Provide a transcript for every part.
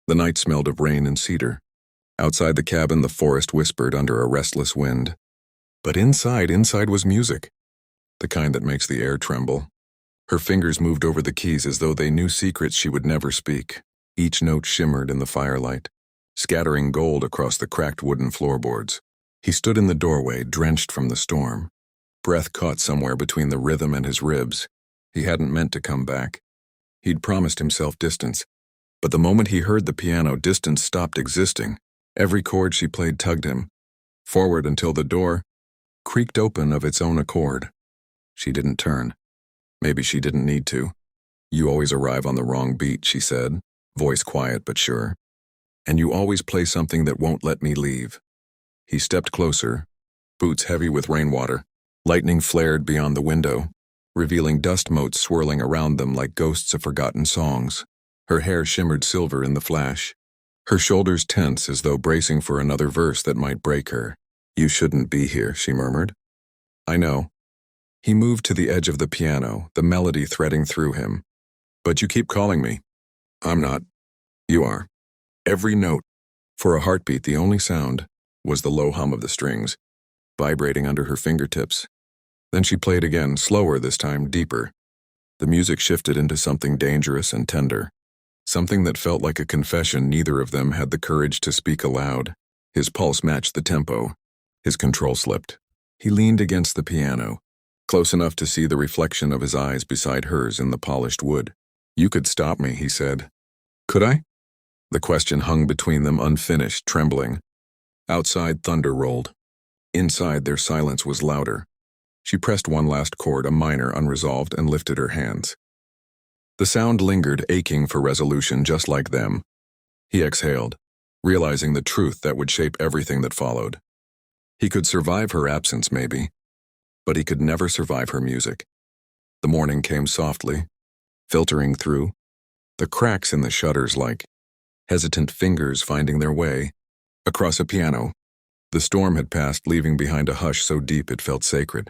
The night smelled of rain and cedar. Outside the cabin, the forest whispered under a restless wind. But inside was music, the kind that makes the air tremble. Her fingers moved over the keys as though they knew secrets she would never speak. Each note shimmered in the firelight, scattering gold across the cracked wooden floorboards. He stood in the doorway, drenched from the storm. Breath caught somewhere between the rhythm and his ribs. He hadn't meant to come back. He'd promised himself distance. But the moment he heard the piano, distance stopped existing. Every chord she played tugged him forward until the door creaked open of its own accord. She didn't turn. Maybe she didn't need to. "You always arrive on the wrong beat," she said, voice quiet but sure. "And you always play something that won't let me leave." He stepped closer, boots heavy with rainwater. Lightning flared beyond the window, revealing dust motes swirling around them like ghosts of forgotten songs. Her hair shimmered silver in the flash. Her shoulders tense as though bracing for another verse that might break her. "You shouldn't be here," she murmured. "I know." He moved to the edge of the piano, the melody threading through him. "But you keep calling me." "I'm not. You are." Every note. For a heartbeat, the only sound was the low hum of the strings, vibrating under her fingertips. Then she played again, slower this time, deeper. The music shifted into something dangerous and tender, something that felt like a confession neither of them had the courage to speak aloud. His pulse matched the tempo. His control slipped. He leaned against the piano, close enough to see the reflection of his eyes beside hers in the polished wood. "You could stop me," he said. "Could I?" The question hung between them, unfinished, trembling. Outside, thunder rolled. Inside, their silence was louder. She pressed one last chord, a minor, unresolved, and lifted her hands. The sound lingered, aching for resolution, just like them. He exhaled, realizing the truth that would shape everything that followed. He could survive her absence, maybe, but he could never survive her music. The morning came softly, filtering through, the cracks in the shutters like hesitant fingers finding their way across a piano. The storm had passed, leaving behind a hush so deep it felt sacred.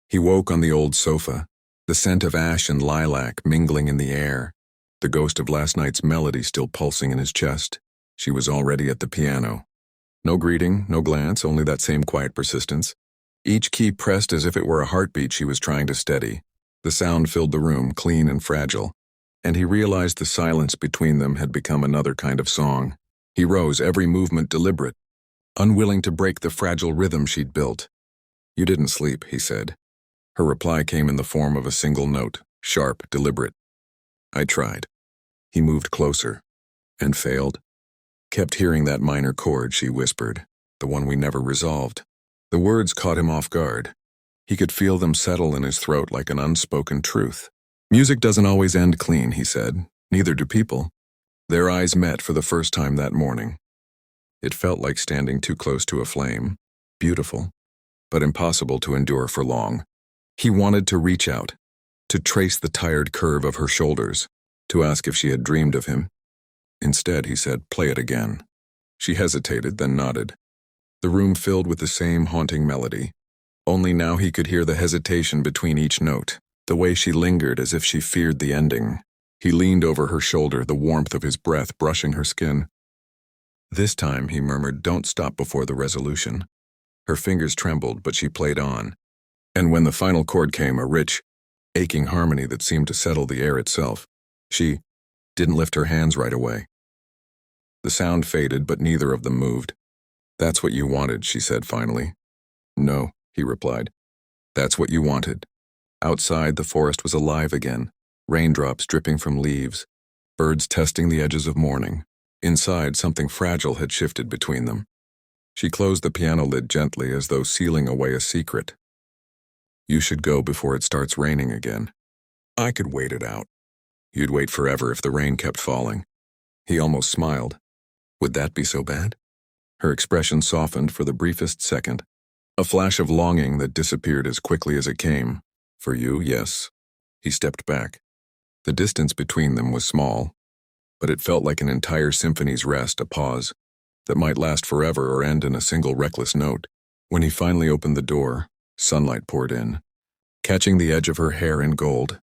He woke on the old sofa, the scent of ash and lilac mingling in the air, the ghost of last night's melody still pulsing in his chest. She was already at the piano. No greeting, no glance, only that same quiet persistence. Each key pressed as if it were a heartbeat she was trying to steady. The sound filled the room, clean and fragile, and he realized the silence between them had become another kind of song. He rose, every movement deliberate, unwilling to break the fragile rhythm she'd built. "You didn't sleep," he said. Her reply came in the form of a single note, sharp, deliberate. "I tried." He moved closer. "And failed?" "Kept hearing that minor chord," she whispered, "the one we never resolved." The words caught him off guard. He could feel them settle in his throat like an unspoken truth. "Music doesn't always end clean," he said. "Neither do people." Their eyes met for the first time that morning. It felt like standing too close to a flame, beautiful, but impossible to endure for long. He wanted to reach out, to trace the tired curve of her shoulders, to ask if she had dreamed of him. Instead, he said, "Play it again." She hesitated, then nodded. The room filled with the same haunting melody. Only now he could hear the hesitation between each note, the way she lingered as if she feared the ending. He leaned over her shoulder, the warmth of his breath brushing her skin. "This time," he murmured, "don't stop before the resolution." Her fingers trembled, but she played on. And when the final chord came, a rich, aching harmony that seemed to settle the air itself, she didn't lift her hands right away. The sound faded, but neither of them moved. "That's what you wanted," she said finally. "No," he replied. "That's what you wanted." Outside, the forest was alive again, raindrops dripping from leaves, birds testing the edges of morning. Inside, something fragile had shifted between them. She closed the piano lid gently as though sealing away a secret. "You should go before it starts raining again." "I could wait it out." "You'd wait forever if the rain kept falling." He almost smiled. "Would that be so bad?" Her expression softened for the briefest second, a flash of longing that disappeared as quickly as it came. "For you, yes." He stepped back. The distance between them was small, but it felt like an entire symphony's rest, a pause that might last forever or end in a single reckless note. When he finally opened the door, sunlight poured in, catching the edge of her hair in gold.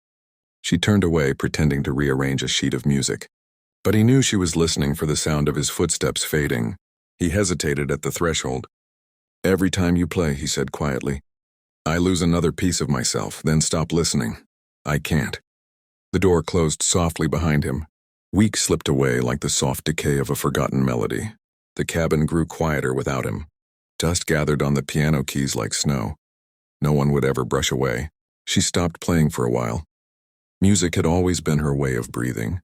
She turned away, pretending to rearrange a sheet of music. But he knew she was listening for the sound of his footsteps fading. He hesitated at the threshold. "Every time you play," he said quietly, "I lose another piece of myself, then stop listening. I can't." The door closed softly behind him. Weeks slipped away like the soft decay of a forgotten melody. The cabin grew quieter without him. Dust gathered on the piano keys like snow. No one would ever brush away. She stopped playing for a while. Music had always been her way of breathing,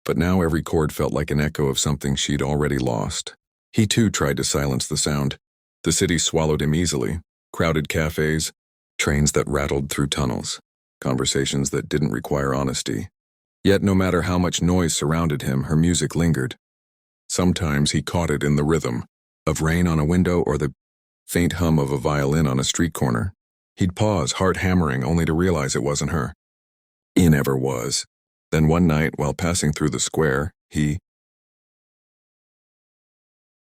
but now every chord felt like an echo of something she'd already lost. He too tried to silence the sound. The city swallowed him easily. Crowded cafes, trains that rattled through tunnels, conversations that didn't require honesty. Yet no matter how much noise surrounded him, her music lingered. Sometimes he caught it in the rhythm of rain on a window or the faint hum of a violin on a street corner. He'd pause, heart hammering, only to realize it wasn't her. He never was. Then one night, while passing through the square, he